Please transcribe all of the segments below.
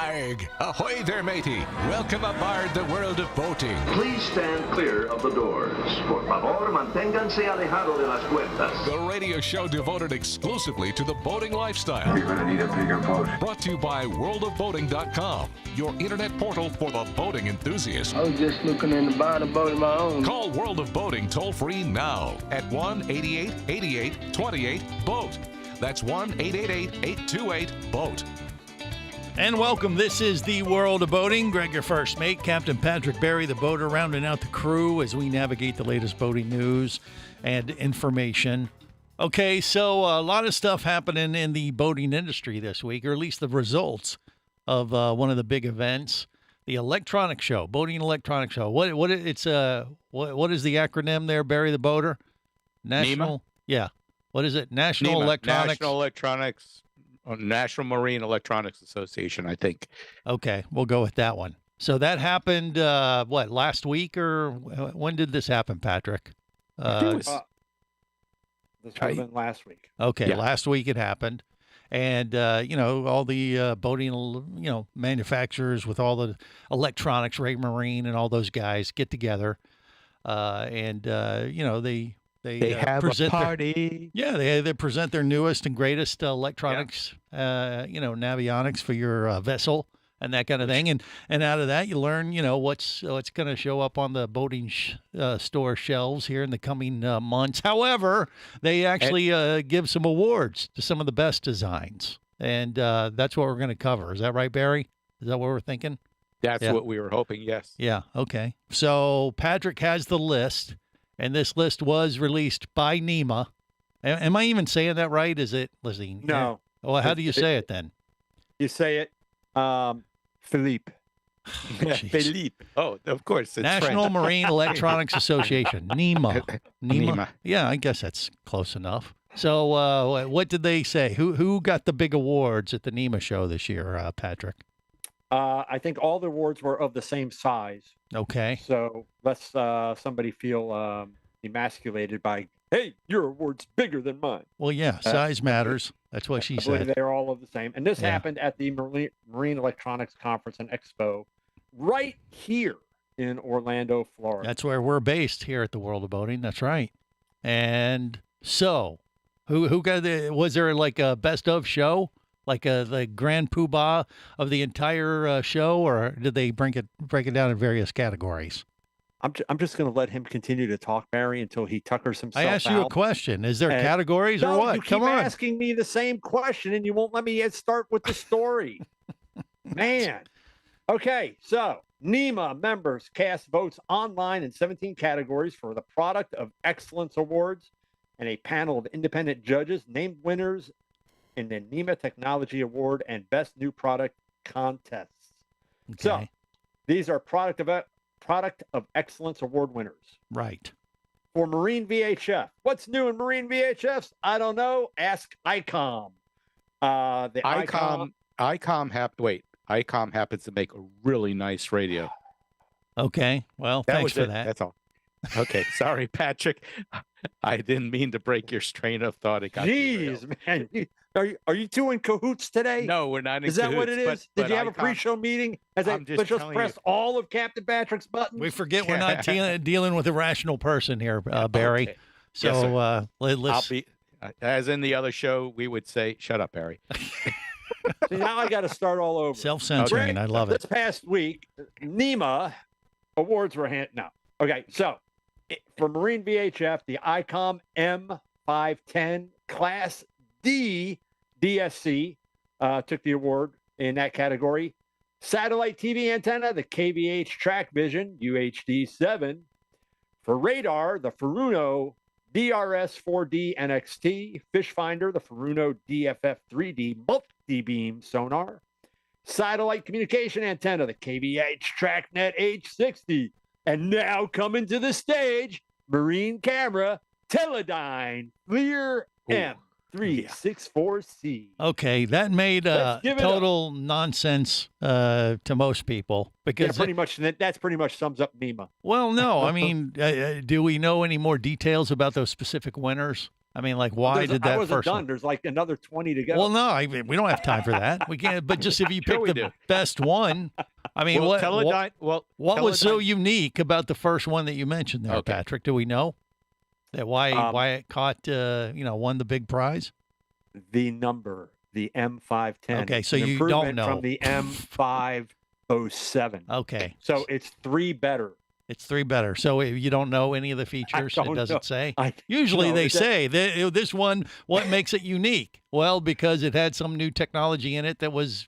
Arg! Ahoy there, matey! Welcome aboard the world of boating. Please stand clear of the doors. Por favor, manténganse alejado de las puertas. The radio show devoted exclusively to the boating lifestyle. You're gonna need a bigger boat. Brought to you by worldofboating.com, your internet portal for the boating enthusiast. I was just looking in to buy the boat of my own. Call World of Boating toll-free now at 1-8888-28-BOAT. That's 1-888-828-BOAT. And welcome. This is the World of Boating. Greg, your first mate. Captain Patrick Barry, the boater, rounding out the crew as we navigate the latest boating news and information. Okay, so a lot of stuff happening in the boating industry this week, or at least the results of one of the big events, the electronic show, boating electronic show. What is the acronym there, Barry the boater? National. NEMA? Yeah. What is it? National NEMA, Electronics. National Marine Electronics Association, I think. Okay, we'll go with that one. So that happened, last week, or when did this happen, Patrick? This would have been last week. Okay, Yeah. Last week it happened. And, all the boating, manufacturers with all the electronics, Raymarine and all those guys get together. They have present a party. They present their newest and greatest electronics, navionics for your vessel and that kind of thing. And out of that, you learn, what's going to show up on the boating store shelves here in the coming months. However, they actually give some awards to some of the best designs. And that's what we're going to cover. Is that right, Barry? Is that what we're thinking? That's Yeah. what we were hoping, yes. Yeah. Okay. So Patrick has the list. And this list was released by NEMA. Am I even saying that right? Is it, Lizzie? No. Well, how do you say it then? You say it, Philippe. Jeez. Philippe. Oh, of course. It's National French. Marine Electronics Association, NEMA. NEMA. Yeah, I guess that's close enough. So what did they say? Who got the big awards at the NEMA show this year, Patrick? I think all the awards were of the same size. Okay. So lest somebody feel emasculated by, hey, your award's bigger than mine. Well, yeah, size matters. That's what she I believe said. they're all of the same. And this Yeah. happened at the Marine Electronics Conference and Expo right here in Orlando, Florida. That's where we're based here at the World of Boating. That's right. And so, who got was there like a best of show? Like the grand poobah of the entire show, or did they break it down in various categories? I'm just going to let him continue to talk, Barry, until he tuckers himself I asked you a out. question. Is there And- categories or No, what? you keep Come on. asking me the same question, and you won't let me start with the story. Man. Okay, so NEMA members cast votes online in 17 categories for the Product of Excellence Awards, and a panel of independent judges named winners in the NEMA Technology Award and Best New Product contests. So Okay. these are Product of Excellence Award winners. Right. For Marine VHF. What's new in Marine VHFs? I don't know. Ask ICOM. The ICOM happens to make a really nice radio. Okay. Well, That thanks was for it. that. That's all. Okay, sorry, Patrick. I didn't mean to break your strain of thought. It got derailed. Jeez, man. Are you two in cahoots today? No, we're not in Is that what it cahoots, is? but Did you have a ICOM pre-show meeting? Let's I'm just just telling press you. all of Captain Patrick's buttons. We forget we're not dealing with a rational person here, Barry. Okay. So Yes, sir. I'll let's. be, as in the other show, we would say, "Shut up, Barry." See, now I got to start all over. Self-censoring. I love it. This past week, NEMA awards were Okay, so for Marine VHF, the ICOM M510 Class D DSC took the award in that category. Satellite TV antenna, the KVH Track Vision UHD7. For radar, the Furuno DRS-4D NXT. Fish finder, the Furuno DFF-3D multi-beam sonar. Satellite communication antenna, the KVH TrackNet H60. And now coming to the stage, marine camera, Teledyne Lear M364C. Okay, that made Let's give it total nonsense to most people Yeah, because pretty much. That's pretty much sums up NEMA. well, no, I mean, do we know any more details about those specific winners? I mean, like, why did I that wasn't first done. one? There's like another 20 to go. Well, no, we don't have time for that. We can't. But just if you Sure pick we the do. best one, I mean, Well, what Teledyne. Well, what was so Teledyne- unique about the first one that you mentioned there, Okay. Patrick? Do we know that why it caught won the big prize? The number, the M510. Okay, It's so an you don't improvement know. from the M507. Okay, So it's 3 better. it's 3 better. So you don't know any of the features. It don't doesn't know. say. I Usually no, they it does- say that this one, what makes it unique? Well, because it had some new technology in it that was,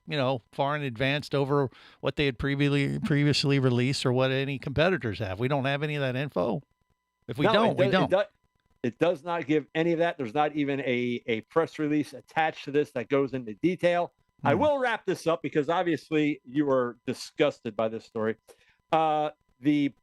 far in advanced over what they had previously released or what any competitors have. We don't have any of that info. If we No, don't, we don't. It does not give any of that. There's not even a press release attached to this that goes into detail. I will wrap this up because obviously you were disgusted by this story. The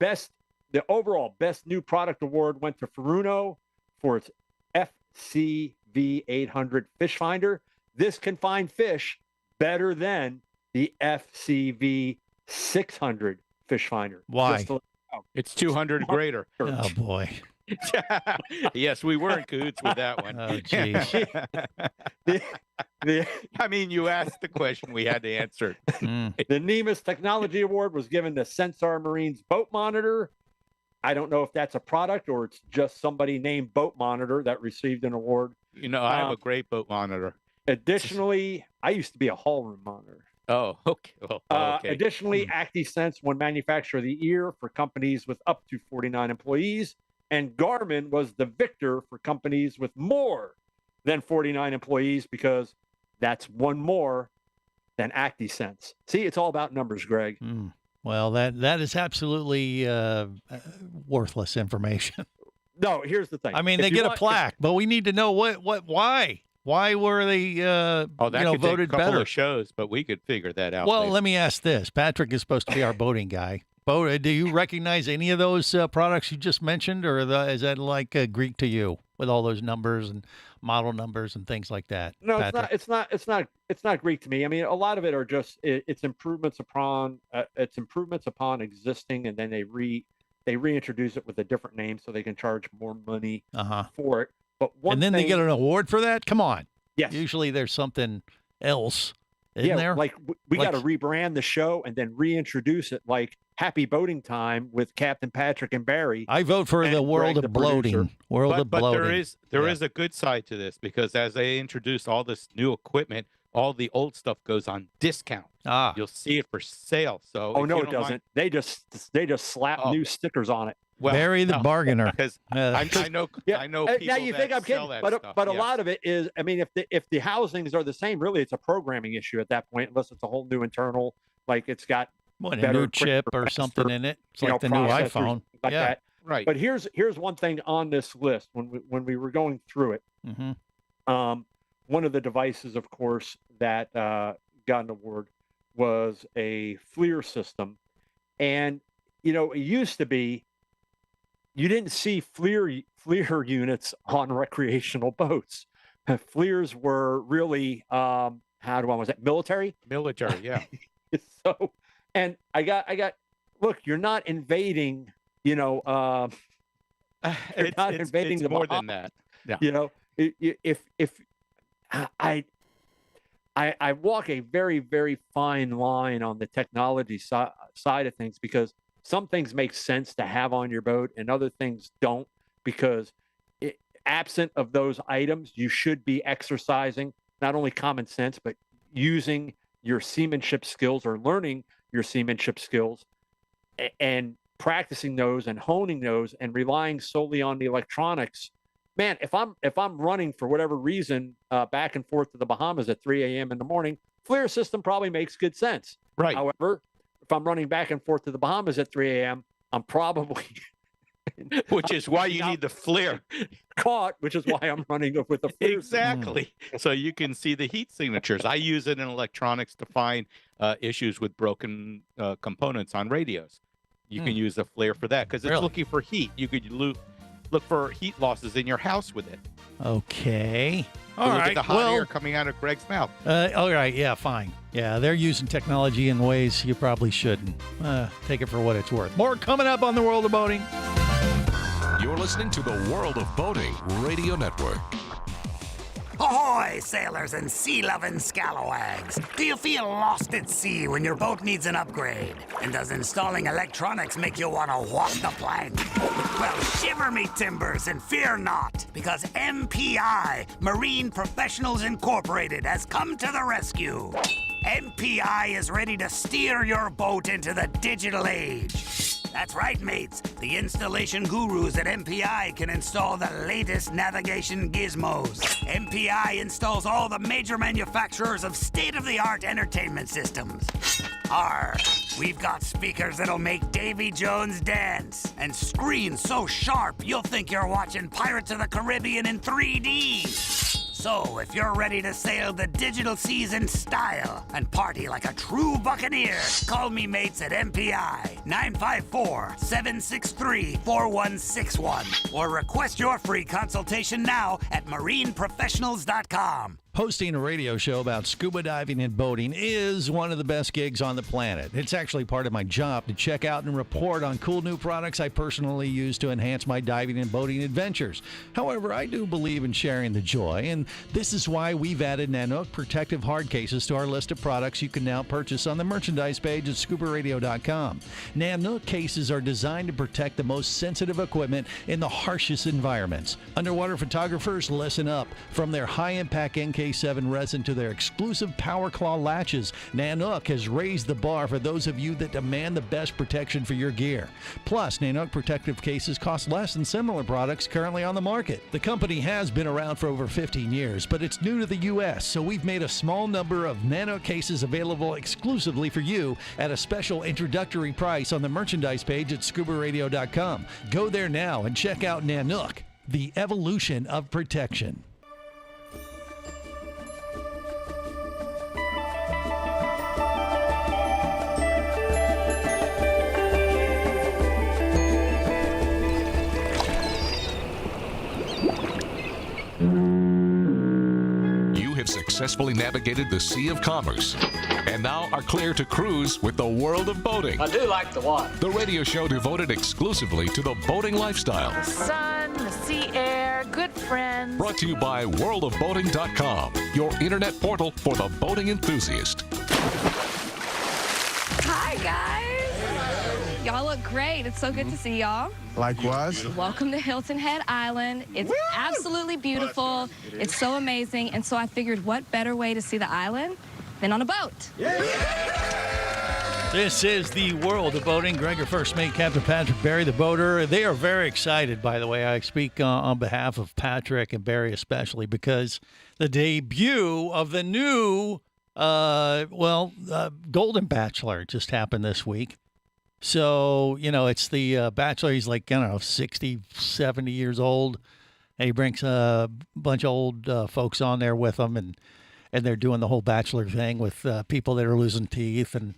overall best new product award went to Furuno for its FCV 800 fish finder. This can find fish better than the FCV 600 fish finder. Why? Just to- It's 200 greater. Oh boy. Yes, we were in cahoots with that one. Oh, geez. the I mean, you asked the question, we had to answer it. Mm. The NEMA's Technology Award was given to Sensar Marine's Boat Monitor. I don't know if that's a product or it's just somebody named Boat Monitor that received an award. I have a great boat monitor. Additionally, I used to be a hull room monitor. Oh, okay. Well, okay. Additionally, ActiSense won Manufacturer of the Year for companies with up to 49 employees, and Garmin was the victor for companies with more than 49 employees because that's one more than ActiSense. See, it's all about numbers, Greg. Mm. Well, that is absolutely worthless information. No, here's the thing. I mean, If they you get a want- plaque, but we need to know why. Why were they that could take a voted couple better? of shows, but we could figure that out. Well, later. let me ask this. Patrick is supposed to be our boating guy. Do you recognize any of those products you just mentioned, or is that like Greek to you with all those numbers and model numbers and things like that? No, Patrick? it's not Greek to me. I mean, a lot of it are just it's improvements upon existing, and then they reintroduce it with a different name so they can charge more money for it. But And then they get an award for that? Come on. yes, Usually there's something else in there. like we Like- got to rebrand the show and then reintroduce it like Happy Boating Time with Captain Patrick and Barry. I vote for the and world Greg, of the producer. bloating. World of but bloating. there Yeah. is a good side to this because as they introduce all this new equipment, all the old stuff goes on discount. Ah, You'll see it for sale. So Oh if no, you it don't mind- doesn't. They just slap Oh. new stickers on it. well, Barry the no, bargainer. because Uh, I know Yeah, I know people now you think that I'm kidding, sell that but stuff. a yes. lot of it is. I mean, if the housings are the same, really, it's a programming issue at that point, unless it's a whole new internal, like it's got what, a better, new chip quicker, or something faster, in it? It's you like know, the new processors, iPhone. like Yeah. that. Right. But here's one thing on this list when we were going through it. hmm One of the devices, of course, that got an award was a FLIR system, and it used to be you didn't see FLIR units on recreational boats. FLIRs were really military. Military, yeah. So, and I got look, you're not invading, you're not invading it's the more than Bahamas. that. If I walk a very, very fine line on the technology side of things because some things make sense to have on your boat and other things don't, because absent of those items, you should be exercising not only common sense, but using your seamanship skills or learning your seamanship skills and practicing those and honing those and relying solely on the electronics. Man, if I'm running for whatever reason back and forth to the Bahamas at 3 a.m. in the morning, FLIR system probably makes good sense. Right. However, if I'm running back and forth to the Bahamas at 3 a.m., I'm probably Which is why you need the FLIR. caught, which is why I'm running with the FLIR system. Exactly. So you can see the heat signatures. I use it in electronics to find issues with broken components on radios. You can use a FLIR for that because it's Really? looking for heat. You could look for heat losses in your house with it. Okay. So All look right. at the hot Well, air coming out of Greg's mouth. all right. Yeah, fine. Yeah, they're using technology in ways you probably shouldn't. Take it for what it's worth. More coming up on the World of Boating. You're listening to the World of Boating Radio Network. Ahoy, sailors and sea-loving scalawags! Do you feel lost at sea when your boat needs an upgrade? And does installing electronics make you want to walk the plank? Well, shiver me timbers and fear not, because MPI, Marine Professionals Incorporated, has come to the rescue. MPI is ready to steer your boat into the digital age. That's right, mates. The installation gurus at MPI can install the latest navigation gizmos. MPI installs all the major manufacturers of state-of-the-art entertainment systems. We've got speakers that'll make Davy Jones dance, and screens so sharp you'll think you're watching Pirates of the Caribbean in 3D. So, if you're ready to sail the digital seas in style and party like a true buccaneer, call me mates at MPI 954-763-4161 or request your free consultation now at marineprofessionals.com. Hosting a radio show about scuba diving and boating is one of the best gigs on the planet. It's actually part of my job to check out and report on cool new products I personally use to enhance my diving and boating adventures. However, I do believe in sharing the joy, and this is why we've added Nanook protective hard cases to our list of products you can now purchase on the merchandise page at scubaradio.com. Nanook cases are designed to protect the most sensitive equipment in the harshest environments. Underwater photographers, listen up. From their high-impact NK7 resin to their exclusive Power Claw latches, Nanook has raised the bar for those of you that demand the best protection for your gear. Plus, Nanook protective cases cost less than similar products currently on the market. The company has been around for over 15 years, but it's new to the U.S., so we've made a small number of Nanook cases available exclusively for you at a special introductory price on the merchandise page at scubaradio.com. Go there now and check out Nanook, the evolution of protection. Successfully navigated the Sea of Commerce and now are clear to cruise with the World of Boating. I do like the water. The radio show devoted exclusively to the boating lifestyle. The sun, the sea air, good friends. Brought to you by worldofboating.com, your internet portal for the boating enthusiast. Hi, guys. Y'all look great. It's so good to see y'all. Likewise. Welcome to Hilton Head Island. It's absolutely beautiful. It's so amazing. And so I figured what better way to see the island than on a boat. This is the World of Boating. Greg, your first mate, Captain Patrick Barry, the boater. They are very excited, by the way. I speak on behalf of Patrick and Barry especially because the debut of the new, Golden Bachelor just happened this week. So, you know, it's the Bachelor. He's like, 60, 70 years old. And he brings a bunch of old folks on there with him. And they're doing the whole Bachelor thing with people that are losing teeth and,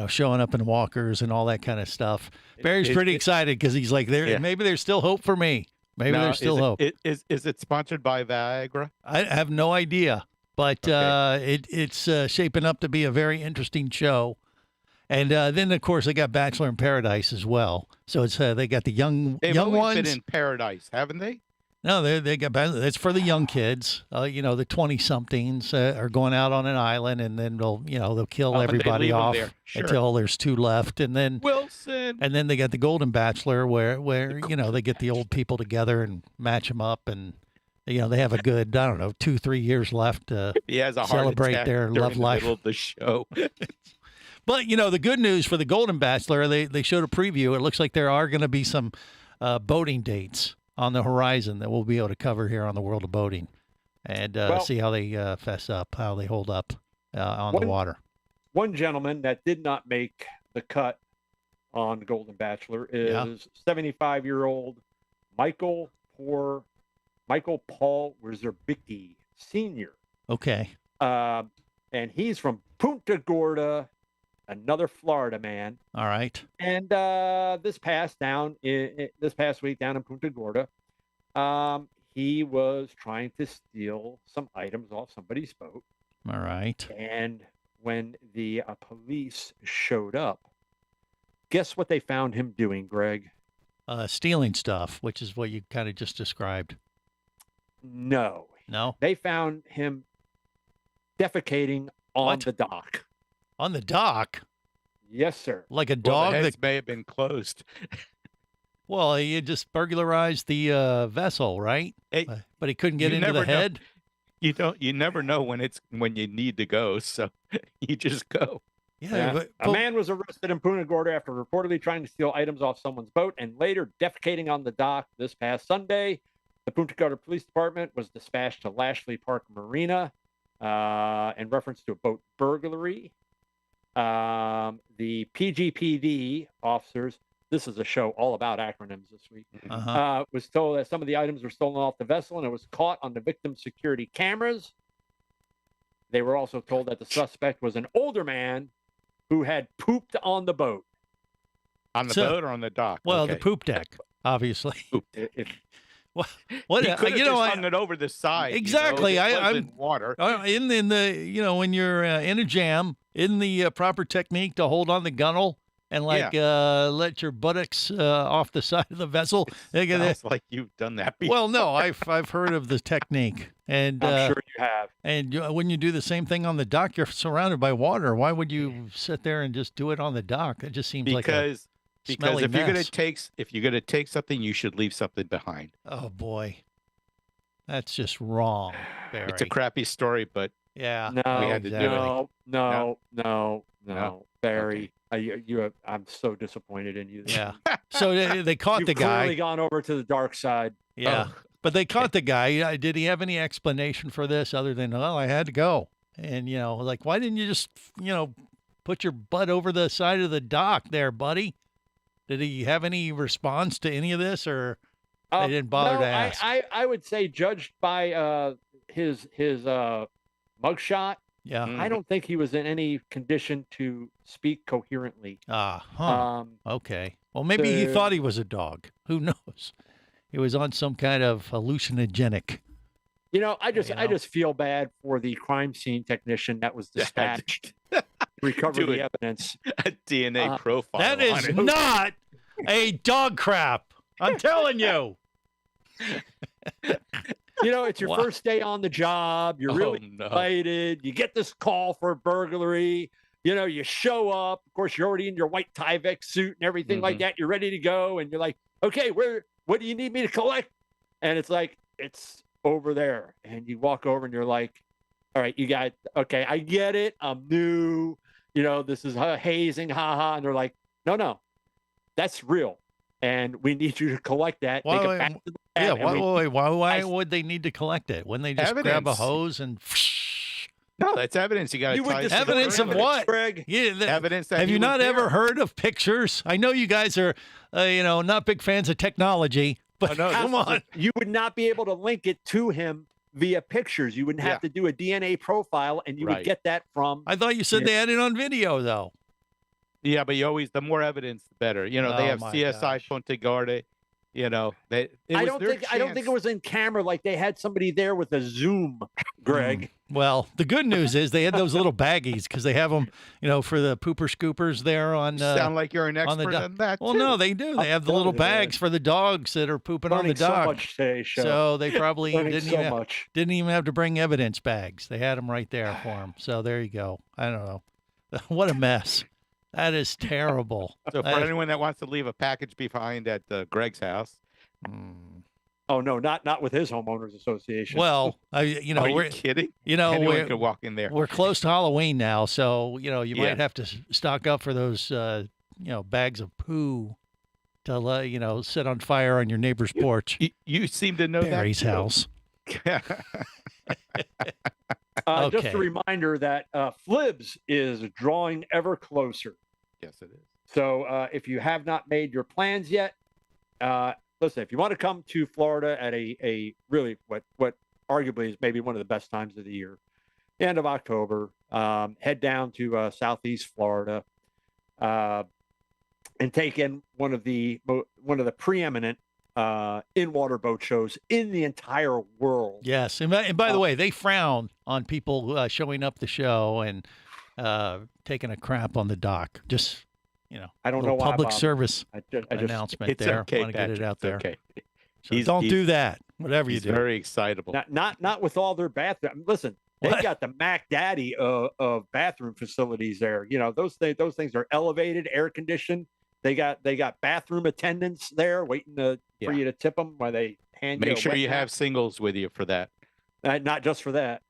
showing up in walkers and all that kind of stuff. Barry's pretty excited because he's like, maybe there's still hope for me. Maybe there's still hope. Is it sponsored by Viagra? I have no idea. But it's shaping up to be a very interesting show. And then, of course, they got Bachelor in Paradise as well. So it's they got the young ones. They've been in Paradise, haven't they? No, they got It's for the young kids. The 20-somethings are going out on an island, and then they'll kill everybody off until there's two left, and then Wilson. And then they got the Golden Bachelor, where they get the old people together and match them up, and they have a good 2-3 years left to celebrate their love life. Middle of the show. But, the good news for the Golden Bachelor, they showed a preview. It looks like there are going to be some boating dates on the horizon that we'll be able to cover here on the World of Boating and see how they fess up, how they hold up on the water. One gentleman that did not make the cut on Golden Bachelor is 75-year-old Michael Paul Wierzbicki Sr. Okay. And he's from Punta Gorda, another Florida man. All right. And this past week down in Punta Gorda, he was trying to steal some items off somebody's boat. All right. And when the police showed up, guess what they found him doing, Greg? stealing stuff, which is what you kind of just described. No. No? They found him defecating on What? the dock. On the dock? Yes, sir. Like a Well, dog the that heads may have been closed. Well, he just burglarized the vessel, right? Hey, but he couldn't get you into the never know. head. You never know when you need to go, so you just go. Yeah, A man was arrested in Punta Gorda after reportedly trying to steal items off someone's boat and later defecating on the dock this past Sunday. The Punta Gorda Police Department was dispatched to Lashley Park Marina in reference to a boat burglary. The PGPD officers, this is a show all about acronyms this week, was told that some of the items were stolen off the vessel and it was caught on the victim's security cameras. They were also told that the suspect was an older man who had pooped on the boat. On the boat or on the dock? Well, Okay. the poop deck, obviously. What He could you know, hung it over the side. Exactly. You know, it I'm wasn't water. in the when you're in a jam, in the proper technique to hold on the gunnel and let your buttocks off the side of the vessel. Sounds like you've done that before. Well, no, I've heard of the technique, and I'm sure you have. And when you do the same thing on the dock, you're surrounded by water. Why would you sit there and just do it on the dock? It just seems like a because smelly if you're mess. gonna take something, you should leave something behind. Oh boy, that's just wrong, Barry. It's a crappy story, but yeah, we had to do it. No, Barry. I'm so disappointed in you. Yeah. So they caught You've the guy. clearly gone over to the dark side. Yeah. But they caught the guy. Did he have any explanation for this other than, well, I had to go? And, like, why didn't you just, put your butt over the side of the dock there, buddy? Did he have any response to any of this, or they didn't bother no, to ask? I would say, judged by his mugshot, yeah. I don't think he was in any condition to speak coherently. Okay. Well, maybe he thought he was a dog. Who knows? He was on some kind of hallucinogenic. I just feel bad for the crime scene technician that was dispatched to recover the evidence. A DNA profile. That is on it. not a dog crap. I'm telling you. It's your first day on the job. You're really excited. You get this call for a burglary. You show up. Of course, you're already in your white Tyvek suit and everything like that. You're ready to go. And you're like, okay, what do you need me to collect? And it's like, it's over there. And you walk over and you're like, all right, okay, I get it. I'm new. This is hazing, haha. And they're like, no, that's real. And we need you to collect that. Take it back to the lab. Why would they need to collect it? Wouldn't they just grab a hose and... No, that's evidence. You got to tie evidence of what, Greg? Yeah, evidence that have he you was not there. ever heard of pictures? I know you guys are, not big fans of technology, but come on. You would not be able to link it to him via pictures. You would have to do a DNA profile, and you would get that from. I thought you said they had it on video, though. Yeah, but the more evidence, the better. They have CSI Punta Gorda. I don't think it was in camera. Like they had somebody there with a zoom, Greg. Well, the good news is they had those little baggies because they have them, for the pooper scoopers there on. Sound like you're an expert on that. Well, too. no, they do. They have the little bags for the dogs that are pooping on the dock. So much today's show. So they probably didn't Learning even have to bring evidence bags. They had them right there for them. So there you go. I don't know. What a mess. That is terrible. So for anyone that wants to leave a package behind at Greg's house. Oh no, not with his homeowners association. Well, are you kidding? Anyone could walk in there. We're close to Halloween now, so you might have to stock up for those bags of poo to set on fire on your neighbor's porch. You seem to know Barry's that house. Just a reminder that Flibs is drawing ever closer. Yes, it is. So if you have not made your plans yet, listen, if you want to come to Florida at a really what arguably is maybe one of the best times of the year, the end of October, head down to Southeast Florida and take in one of the preeminent in-water boat shows in the entire world. Yes, and by the way, they frown on people showing up the show and taking a crap on the dock. Just I don't know little why. public Bob. service I just announcement It's there. okay, Want to get it Patrick, out it's there. Okay. So don't do that. Whatever you He's do. very excitable. not with all their bathroom. Listen, they What? got the Mac Daddy of bathroom facilities there. Those things are elevated, air conditioned. They got bathroom attendants there waiting for Yeah. you to tip them while they hand you. Make a sure wet you nap. have singles with you for that. Not just for that.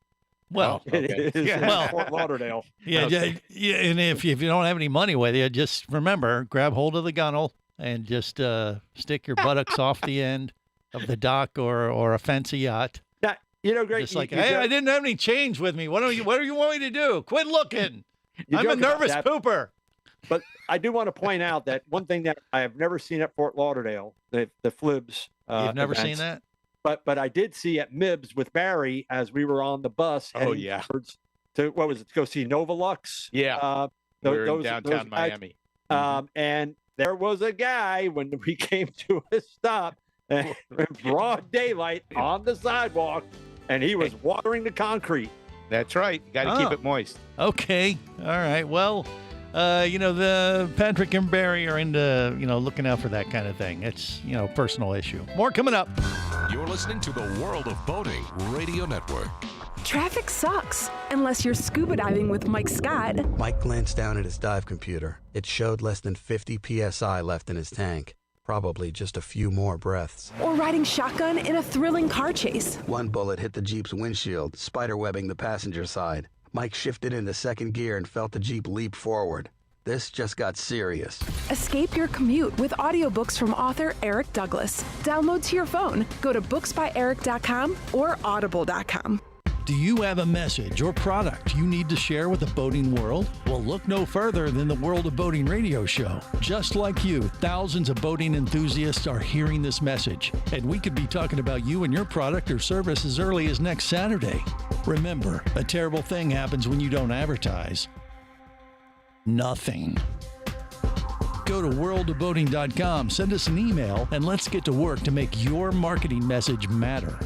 Well, Okay. It is in Well- Fort Lauderdale. yeah, Okay. yeah, and if you don't have any money with you, just remember, grab hold of the gunnel and just stick your buttocks off the end of the dock or a fancy yacht. Now, Greg. Just like, hey, I didn't have any change with me. What do you want me to do? Quit looking. I'm a nervous pooper. But I do want to point out that one thing that I have never seen at Fort Lauderdale, the FLIBS. You've never seen events, that? But I did see at MIBS with Barry as we were on the bus. Oh, heading yeah. towards- to what was it? To go see Novalux. Yeah. We're in those downtown guys. Miami. And there was a guy when we came to a stop in broad daylight on the sidewalk, and he was watering the concrete. That's right. You got to keep Oh. it moist. Okay. All right. Well, the Patrick and Barry are into, looking out for that kind of thing. It's, personal issue. More coming up. You're listening to the World of Boating Radio Network. Traffic sucks, unless you're scuba diving with Mike Scott. Mike glanced down at his dive computer. It showed less than 50 psi left in his tank. Probably just a few more breaths. Or riding shotgun in a thrilling car chase. One bullet hit the Jeep's windshield, spiderwebbing the passenger side. Mike shifted into second gear and felt the Jeep leap forward. This just got serious. Escape your commute with audiobooks from author Eric Douglas. Download to your phone. Go to booksbyeric.com or audible.com. Do you have a message or product you need to share with the boating world? Well, look no further than the World of Boating radio show. Just like you, thousands of boating enthusiasts are hearing this message, and we could be talking about you and your product or service as early as next Saturday. Remember, a terrible thing happens when you don't advertise. Nothing. Go to worldofboating.com, send us an email, and let's get to work to make your marketing message matter.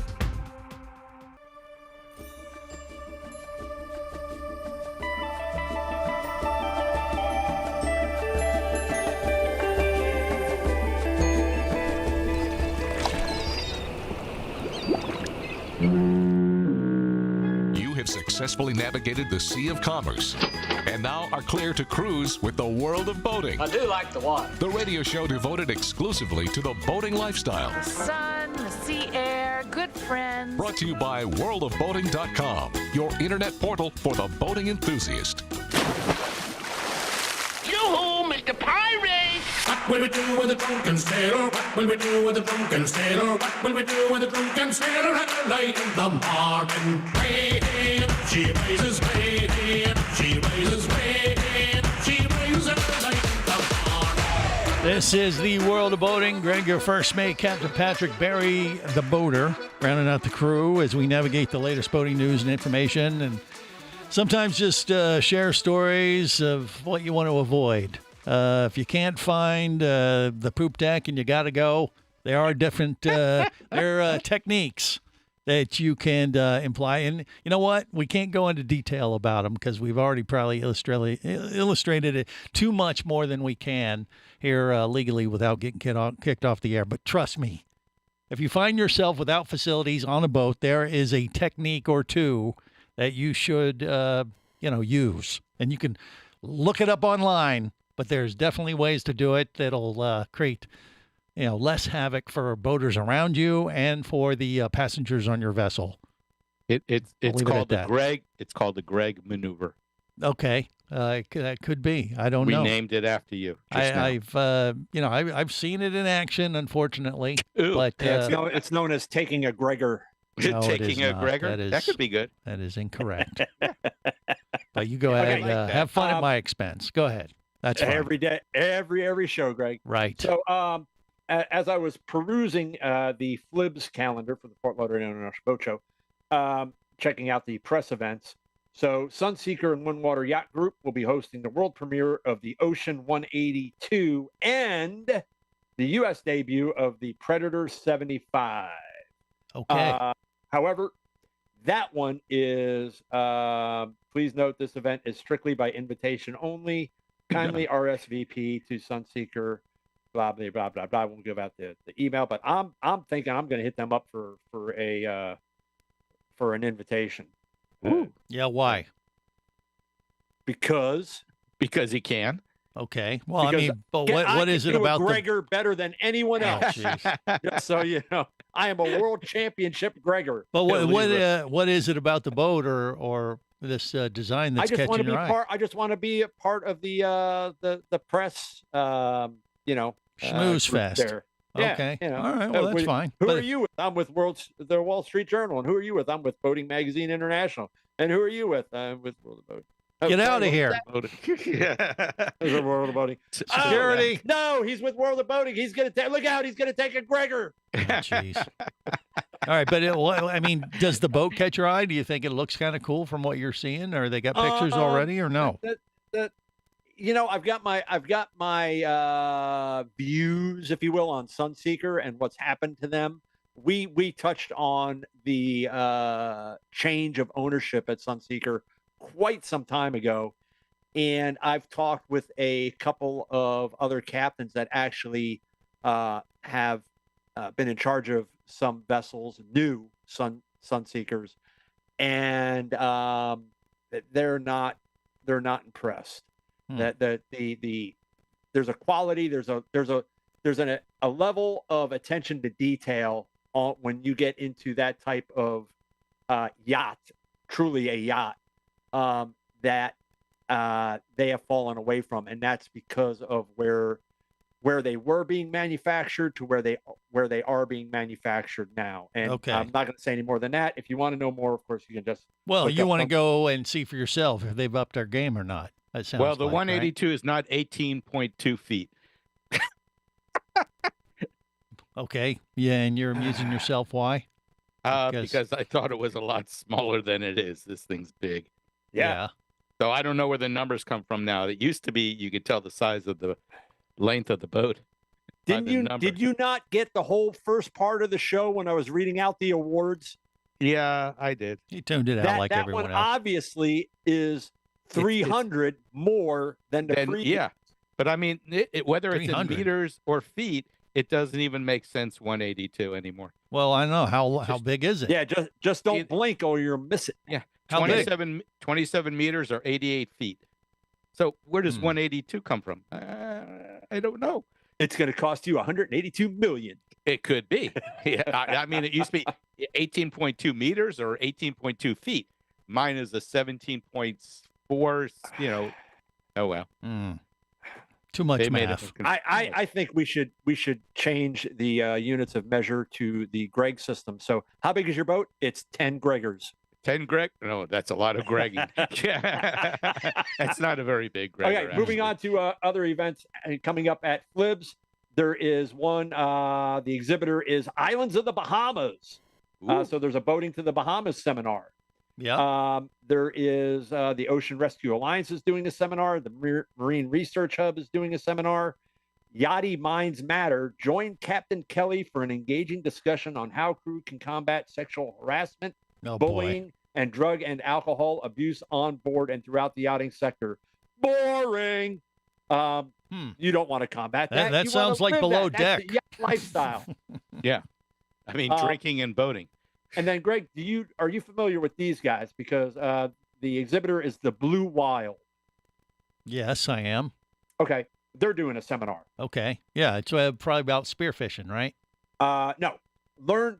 You have successfully navigated the Sea of Commerce and now are clear to cruise with the World of Boating. I do like the water. The radio show devoted exclusively to the boating lifestyle. The sun, the sea air, good friends. Brought to you by worldofboating.com, your internet portal for the boating enthusiast. Yoo-hoo, Mr. Pirate! What will we do with a drunken sailor? What will we do with a drunken sailor? What will we do with a drunken sailor at the light in the morning? Way in, she raises, way in, she raises, way in, she raises at the light in the morning. This is the World of Boating. Greg, your first mate, Captain Patrick Barry, the boater, rounding out the crew as we navigate the latest boating news and information, and sometimes just share stories of what you want to avoid. If you can't find the poop deck and you got to go, there are different techniques that you can imply. And you know what? We can't go into detail about them because we've already probably illustrated it too much more than we can here legally without getting kicked off the air. But trust me, if you find yourself without facilities on a boat, there is a technique or two that you should use. And you can look it up online. But there's definitely ways to do it that'll create, less havoc for boaters around you and for the passengers on your vessel. It's called the Greg. It's called the Greg maneuver. Okay, that could be. I don't know. We named it after you. I've seen it in action, unfortunately. Ooh, but it's known as taking a Gregor. No, Taking a not. Gregor? That could be good. That is incorrect. But you go ahead. Have fun at my expense. Go ahead. That's fine. Every day, every show, Greg. Right. So, as I was perusing the FLIBS calendar for the Fort Lauderdale International Boat Show, checking out the press events. So, Sunseeker and Windwater Yacht Group will be hosting the world premiere of the Ocean 182 and the U.S. debut of the Predator 75. Okay. However, that one is, please note this event is strictly by invitation only. Kindly RSVP to Sunseeker. Blah blah blah blah blah. I won't give out the email, but I'm thinking I'm going to hit them up for an invitation. Yeah, why? Because he can. Okay. Well, Because but I what can is it do a about Gregor better than anyone Oh, else? jeez. Just so you know, I am a world championship Gregor. But what is it about the boat or this design I that's just want to catching be your eye? part. I just want to be a part of the press. Schmooze group fest. there. Yeah, Okay. you know. All right. Well, that's fine. Who But- are you with? I'm with the Wall Street Journal. And who are you with? I'm with Boating Magazine International. And who are you with? I'm with World of Boating. Get out of here. There's a World of Boating. Security. No, he's with World of Boating. He's going to take. Look out! He's going to take a Gregor. Jeez. All right, but does the boat catch your eye? Do you think it looks kind of cool from what you're seeing, or they got pictures already, or no? I've got my views, if you will, on Sunseeker and what's happened to them. We touched on the change of ownership at Sunseeker quite some time ago, and I've talked with a couple of other captains that actually have been in charge of some vessels, new Sunseekers, and they're not impressed. That there's a quality, there's a level of attention to detail when you get into that type of yacht, truly a yacht, that they have fallen away from, and that's because of where they were being manufactured to where they are being manufactured now. And Okay. I'm not going to say any more than that. If you want to know more, of course, you can just Well, look you up want to some- go and see for yourself if they've upped their game or not. That sounds Well, the like, right? 182 is not 18.2 feet. Okay. Yeah, and you're amusing yourself. Why? Because I thought it was a lot smaller than it is. This thing's big. Yeah. So I don't know where the numbers come from now. It used to be you could tell the size of the length of the boat. by Did the you number. did you not get the whole first part of the show when I was reading out the awards? Yeah, I did. He tuned it out like that everyone one else. obviously is 300 more than the previous. Yeah, but I mean, whether it's in 300. meters or feet, it doesn't even make sense 182 anymore. Well, I know how big is it? Yeah, just don't blink or you'll miss it. Yeah, How big? 27 meters or 88 feet. So where does Hmm. 182 come from? I don't know. It's going to cost you 182 million. It could be. Yeah, I mean, it used to be 18.2 meters or 18.2 feet. Mine is a 17.4. Oh well. Too much They made math. it. I think we should change the units of measure to the Greg system. So how big is your boat? It's 10 Gregors. 10 Greg? No, that's a lot of Gregging. That's not a very big Greg. Okay, moving on to other events coming up at Flibs. There is one. The exhibitor is Islands of the Bahamas. So there's a Boating to the Bahamas seminar. Yeah. There is the Ocean Rescue Alliance is doing a seminar. The Marine Research Hub is doing a seminar. Yachty Minds Matter. Join Captain Kelly for an engaging discussion on how crew can combat sexual harassment, Oh, boy. bullying, and drug and alcohol abuse on board and throughout the yachting sector. Boring. You don't want to combat that. That You sounds wanna like live below that. That's the deck. yacht lifestyle. Yeah. I mean, drinking and boating. And then, Greg, are you familiar with these guys? Because the exhibitor is the Blue Wild. Yes, I am. Okay, they're doing a seminar. Okay. Yeah, it's probably about spearfishing, right? No, learn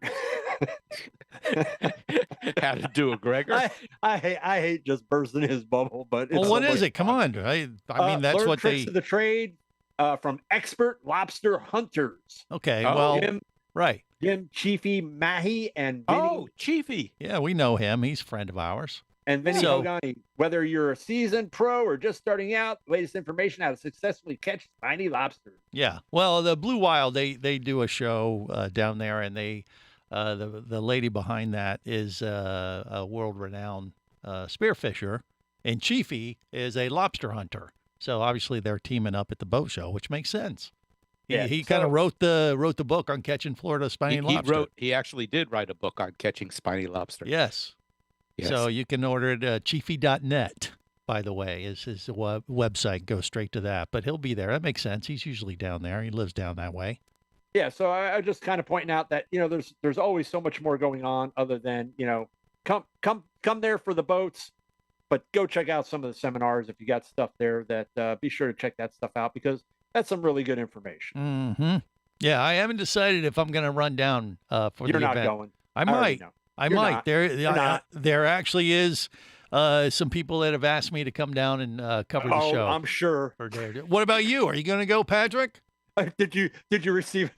how to do a Gregor. I hate just bursting his bubble, but Well, it's what so is much it? Come on. I mean, that's learn what tricks they. of the trade from expert lobster hunters. Okay. Well, right. Jim Chiefy Mahi and Vinny, Chiefy. Yeah, we know him. He's a friend of ours. and Vinny So- Hogani. Whether you're a seasoned pro or just starting out, latest information how to successfully catch tiny lobsters. Yeah. Well, the Blue Wild, they do a show down there, and they the lady behind that is a world-renowned spearfisher, and Chiefy is a lobster hunter. So obviously they're teaming up at the boat show, which makes sense. Yeah, He kind so- of wrote the book on catching Florida spiny lobster. He actually did write a book on catching spiny lobster. Yes. Yes. So you can order it at chiefy.net. by the way, is his website. Go straight to that. But he'll be there. That makes sense. He's usually down there. He lives down that way. Yeah, so I just kind of pointing out that there's always so much more going on other than come there for the boats, but go check out some of the seminars if you got stuff there. That be sure to check that stuff out because that's some really good information. Mm-hmm. Yeah, I haven't decided if I'm going to run down for You're the not event. going. I already might. know. I You're might. not. There actually is some people that have asked me to come down and cover the show. I'm sure. What about you? Are you going to go, Patrick? Did you receive?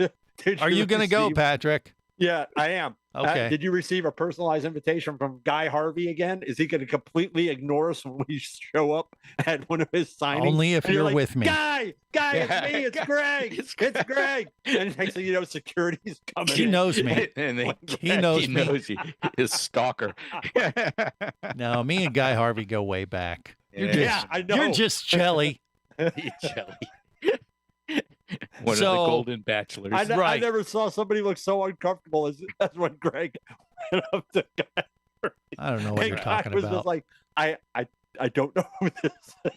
Are you going to go, Patrick? Yeah, I am. Okay. Did you receive a personalized invitation from Guy Harvey again? Is he going to completely ignore us when we show up at one of his signings? Only if And you're like, with me. Guy, it's me. It's Greg. It's Greg. And next thing you know, security's coming. He in. knows me. He knows me. He knows you. His stalker. No, me and Guy Harvey go way back. Yeah, I know. You're just Chelly. Jelly. One of the Golden Bachelors. I never saw somebody look so uncomfortable as when Greg went up to Guy Harvey. I don't know what you're talking was about. Just like, I don't know who this is.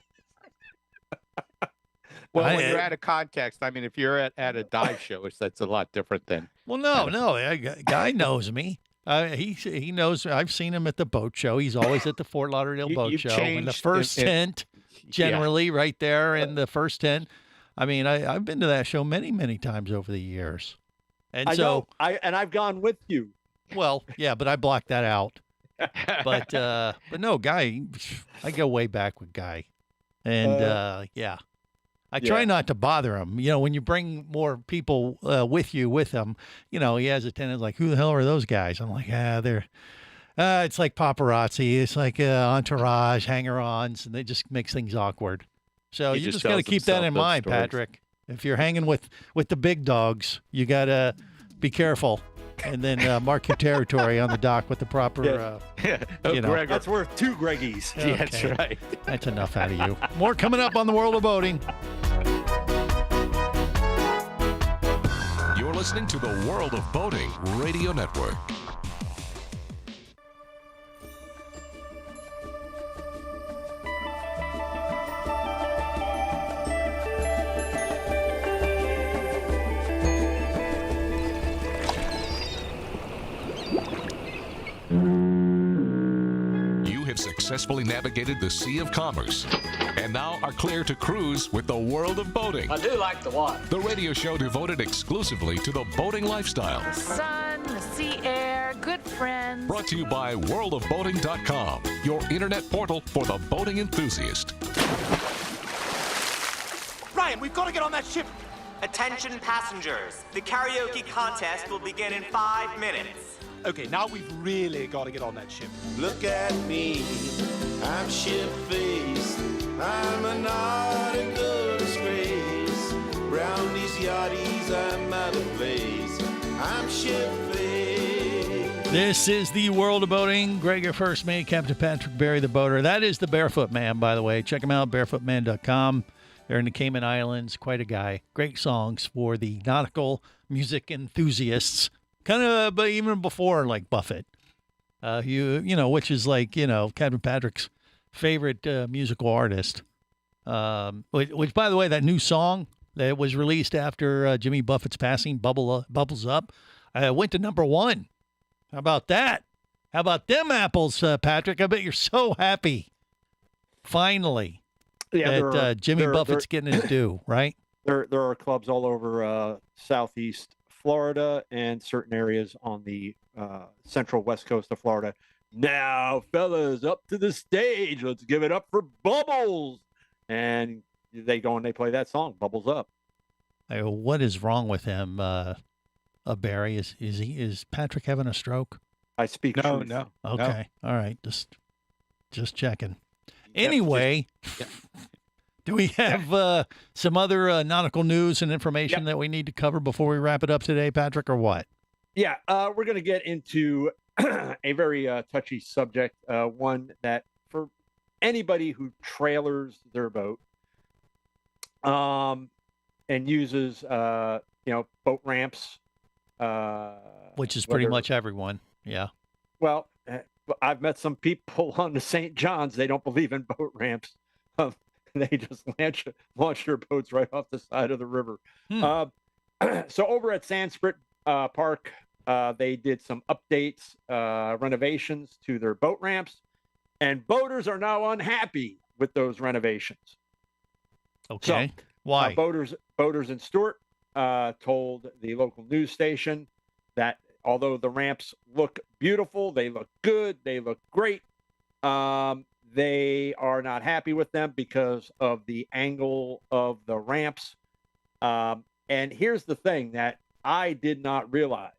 Well, when you're out of context, I mean, if you're at a dive show, that's a lot different than. Well, no, Guy knows me. He knows. I've seen him at the boat show. He's always at the Fort Lauderdale boat you've show in the changed first tent, generally right there in the first tent. I mean, I've been to that show many, many times over the years, and I've gone with you. Well, yeah, but I blocked that out. But no, Guy, I go way back with Guy, and yeah. I try not to bother him. When you bring more people with him, he has a tendency like, who the hell are those guys? I'm like, they're, it's like paparazzi. It's like entourage, hanger-ons, and it just makes things awkward. So you just got to keep that in mind, Patrick. If you're hanging with the big dogs, you got to be careful. And then mark your territory on the dock with the proper, Gregor. That's worth 2 Greggies. Okay. Yeah, that's right. That's enough out of you. More coming up on the World of Boating. You're listening to the World of Boating Radio Network. Successfully navigated the Sea of Commerce and now are clear to cruise with the World of Boating. I do like the water. The radio show devoted exclusively to the boating lifestyle. The sun, the sea air, good friends. Brought to you by worldofboating.com, your internet portal for the boating enthusiast. Ryan, we've got to get on that ship. Attention passengers. The karaoke contest will begin in 5 minutes. Okay, now we've really got to get on that ship. Look at me, I'm ship-faced. I'm a nautical disgrace. Round these yachties, I'm out of place. I'm ship-faced. This is the World of Boating. Greg, your first mate, Captain Patrick Barry, the boater. That is the Barefoot Man, by the way. Check him out, barefootman.com. They're in the Cayman Islands. Quite a guy. Great songs for the nautical music enthusiasts. Kind of, but even before like Buffett, which is like, Captain Patrick's favorite musical artist. Which, by the way, that new song that was released after Jimmy Buffett's passing, Bubbles Up, went to #1. How about that? How about them apples, Patrick? I bet you're so happy. Finally, that Jimmy Buffett's getting his due, right? There are clubs all over Southeast Florida and certain areas on the central west coast of Florida. Now, fellas, up to the stage. Let's give it up for Bubbles. And they go and they play that song, Bubbles Up. What is wrong with him, Barry? Is Patrick having a stroke? I speak No. Okay. All right. Just checking. Anyway, do we have some other nautical news and information that we need to cover before we wrap it up today, Patrick, or what? Yeah, we're going to get into a very touchy subject, one that for anybody who trailers their boat and uses, boat ramps. Which is pretty much everyone, yeah. Well, I've met some people on the St. John's. They don't believe in boat ramps. They just launch their boats right off the side of the river. So over at Sansprit Park, they did some updates, renovations to their boat ramps, and boaters are now unhappy with those renovations. Okay. So, why? Boaters in Stuart told the local news station that although the ramps look beautiful, they look good, they look great, they are not happy with them because of the angle of the ramps. And here's the thing that I did not realize,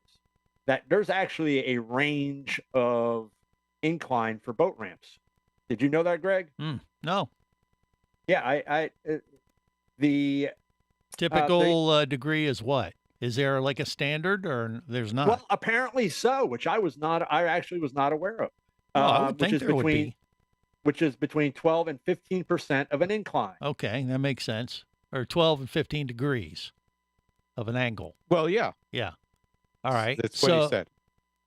that there's actually a range of incline for boat ramps. Did you know that, Greg? No. Yeah, the typical degree is what? Is there like a standard, or there's not? Well, apparently so, which I actually was not aware of. I would think there would be. Which is between 12 and 15% of an incline. Okay, that makes sense. Or 12 and 15 degrees of an angle. Well, yeah. Yeah. All right. That's what he said.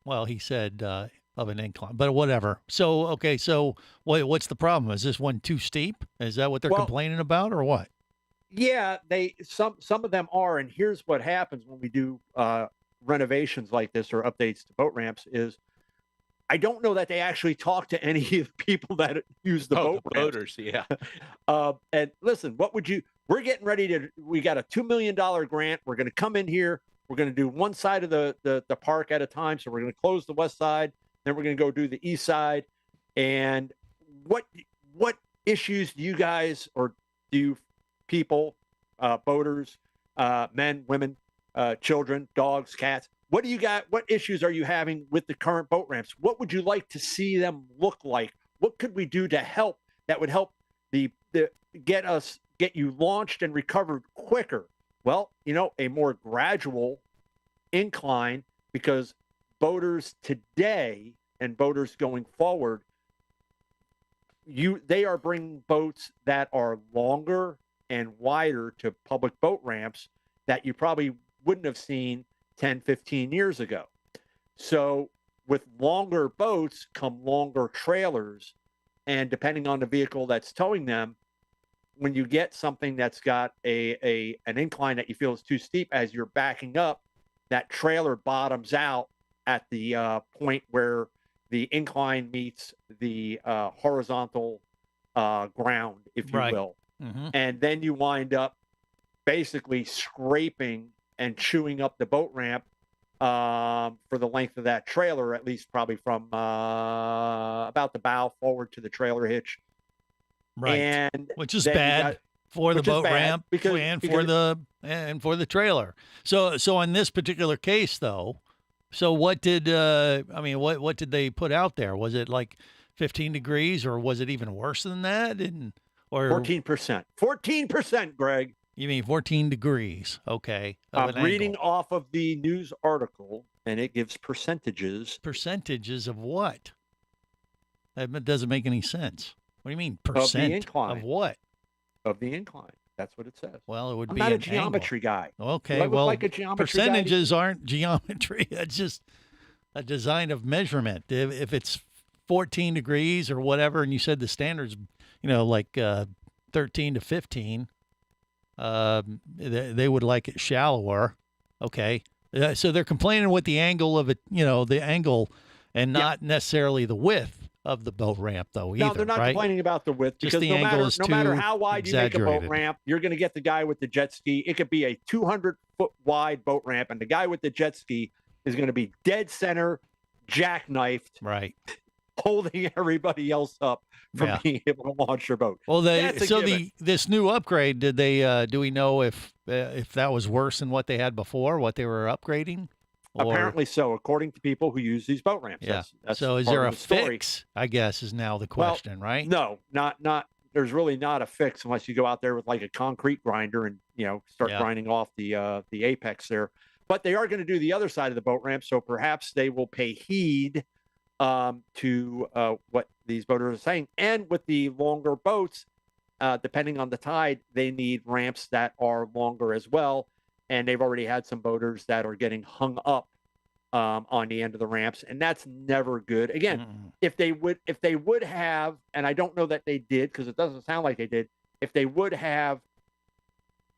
Well, he said of an incline, but whatever. So, okay, so what's the problem? Is this one too steep? Is that what they're complaining about, or what? Yeah, some of them are, and here's what happens when we do renovations like this or updates to boat ramps is I don't know that they actually talk to any of the people that use the boat ramps. Boaters, yeah. And listen, we're getting ready we got a $2 million grant. We're going to come in here. We're going to do one side of the park at a time. So we're going to close the west side. Then we're going to go do the east side. And what issues do you guys, or do you people, boaters, men, women, children, dogs, cats, what issues are you having with the current boat ramps? What would you like to see them look like? What could we do to help that would help get you launched and recovered quicker? Well, a more gradual incline, because boaters today and boaters going forward, they are bringing boats that are longer and wider to public boat ramps that you probably wouldn't have seen 10, 15 years ago. So with longer boats come longer trailers, and depending on the vehicle that's towing them, when you get something that's got an incline that you feel is too steep as you're backing up, that trailer bottoms out at the point where the incline meets the horizontal ground, if you will. Mm-hmm. And then you wind up basically scraping and chewing up the boat ramp for the length of that trailer, at least probably from about the bow forward to the trailer hitch. Right. And which is bad for the boat ramp and for the trailer. So in this particular case, though, so what did what did they put out there? Was it like 15 degrees, or was it even worse than that? Or 14%. 14%, Greg. You mean 14 degrees? Okay. I'm reading off of the news article, and it gives percentages. Percentages of what? That doesn't make any sense. What do you mean percent? Of the incline. Of what? Of the incline. That's what it says. Well, it would I'm be not a an geometry angle. guy. Okay, Do I look well, like a geometry percentages guy? aren't geometry. It's just a design of measurement. If it's 14 degrees or whatever, and you said the standard's, like 13 to 15, they would like it shallower. Okay. So they're complaining with the angle of it, the angle, and not necessarily the width of the boat ramp, though, either. No, they're not right? complaining about the width, Just because the no angle matter, is no matter too how wide you make a boat exaggerated. ramp, you're going to get the guy with the jet ski. It could be a 200-foot wide boat ramp, and the guy with the jet ski is going to be dead center, jackknifed, right, holding everybody else up from being able to launch your boat. Well, That's a so given. this new upgrade, did they? Do we know if that was worse than what they had before? What they were upgrading? Or- Apparently so, according to people who use these boat ramps. Yeah. That's So is part there of a the story. fix? I guess is now the question, right? No, not. There's really not a fix unless you go out there with like a concrete grinder and start grinding off the apex there. But they are going to do the other side of the boat ramp, so perhaps they will pay heed to what these boaters are saying. And with the longer boats, depending on the tide, they need ramps that are longer as well. And they've already had some boaters that are getting hung up on the end of the ramps, and that's never good. Again, if they would have, and I don't know that they did because it doesn't sound like they did, if they would have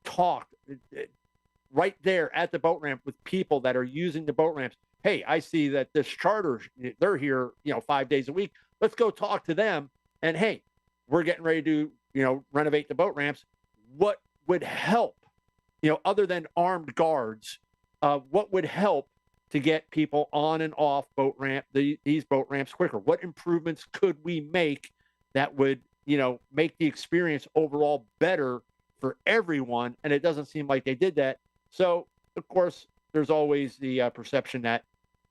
talked right there at the boat ramp with people that are using the boat ramps. Hey, I see that this charter, they're here, 5 days a week. Let's go talk to them. And hey, we're getting ready to, renovate the boat ramps. What would help, other than armed guards, what would help to get people on and off boat ramp, these boat ramps quicker? What improvements could we make that would, make the experience overall better for everyone? And it doesn't seem like they did that. So, of course, there's always the perception that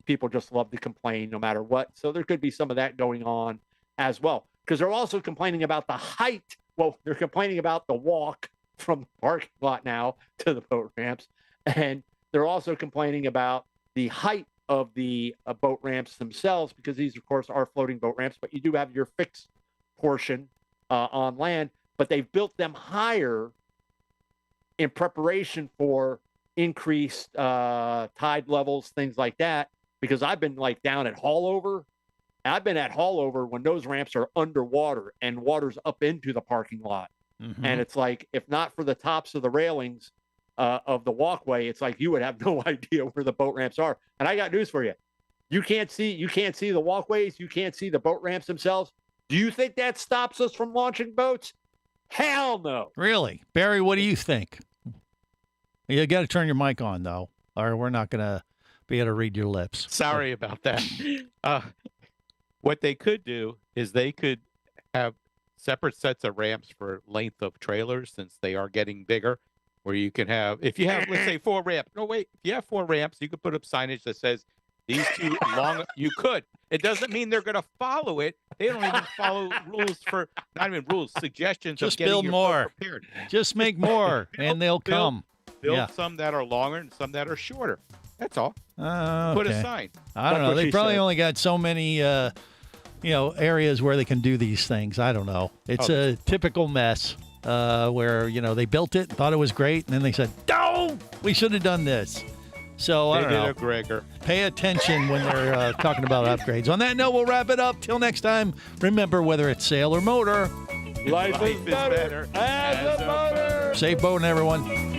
people just love to complain no matter what. So there could be some of that going on as well. Because they're also complaining about the height. Well, they're complaining about the walk from the parking lot now to the boat ramps. And they're also complaining about the height of the boat ramps themselves, because these, of course, are floating boat ramps, but you do have your fixed portion on land. But they've built them higher in preparation for increased tide levels, things like that. Because I've been down at Haulover. I've been at Haulover when those ramps are underwater and water's up into the parking lot. Mm-hmm. And it's like, if not for the tops of the railings of the walkway, it's like you would have no idea where the boat ramps are. And I got news for you. You can't see the walkways. You can't see the boat ramps themselves. Do you think that stops us from launching boats? Hell no. Really? Barry, what do you think? You got to turn your mic on, though, or we're not going to be able to read your lips. Sorry about that. What they could do is they could have separate sets of ramps for length of trailers, since they are getting bigger, where you can have, if you have, let's say, 4 ramps. No, wait. If you have 4 ramps, you could put up signage that says these 2 long. You could. It doesn't mean they're going to follow it. They don't even follow rules for, not even rules, suggestions. Just of getting build your more. boat prepared. Just make more, and they'll come. Build some that are longer and some that are shorter. That's all. Okay. Put a sign. I don't know. They probably only got so many, areas where they can do these things. I don't know. It's a typical mess where, they built it, thought it was great, and then they said, no, we should have done this. So, I don't know. They did a Gregor. Pay attention when they're talking about upgrades. On that note, we'll wrap it up. Till next time, remember, whether it's sail or motor, life is better as a motor. Safe boating, everyone.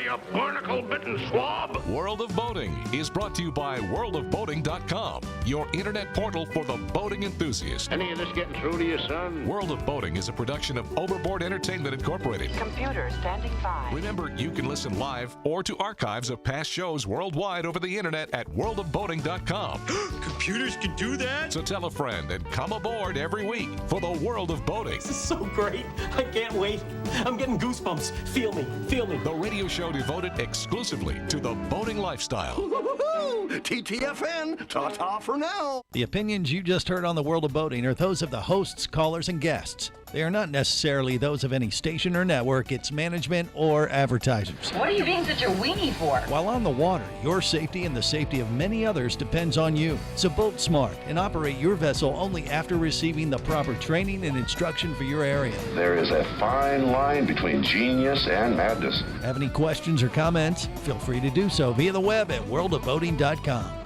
You barnacle-bitten swab. World of Boating is brought to you by worldofboating.com, your internet portal for the boating enthusiast. Any of this getting through to you, son? World of Boating is a production of Overboard Entertainment Incorporated. Computer standing by. Remember, you can listen live or to archives of past shows worldwide over the internet at worldofboating.com. Computers can do that? So tell a friend and come aboard every week for the World of Boating. This is so great. I can't wait. I'm getting goosebumps. Feel me. Feel me. The radio show devoted exclusively to the boating lifestyle. TTFN, ta-ta for now. The opinions you just heard on the World of Boating are those of the hosts, callers, and guests. They are not necessarily those of any station or network, its management, or advertisers. What are you being such a weenie for? While on the water, your safety and the safety of many others depends on you. So boat smart and operate your vessel only after receiving the proper training and instruction for your area. There is a fine line between genius and madness. Have any questions or comments? Feel free to do so via the web at worldofboating.com.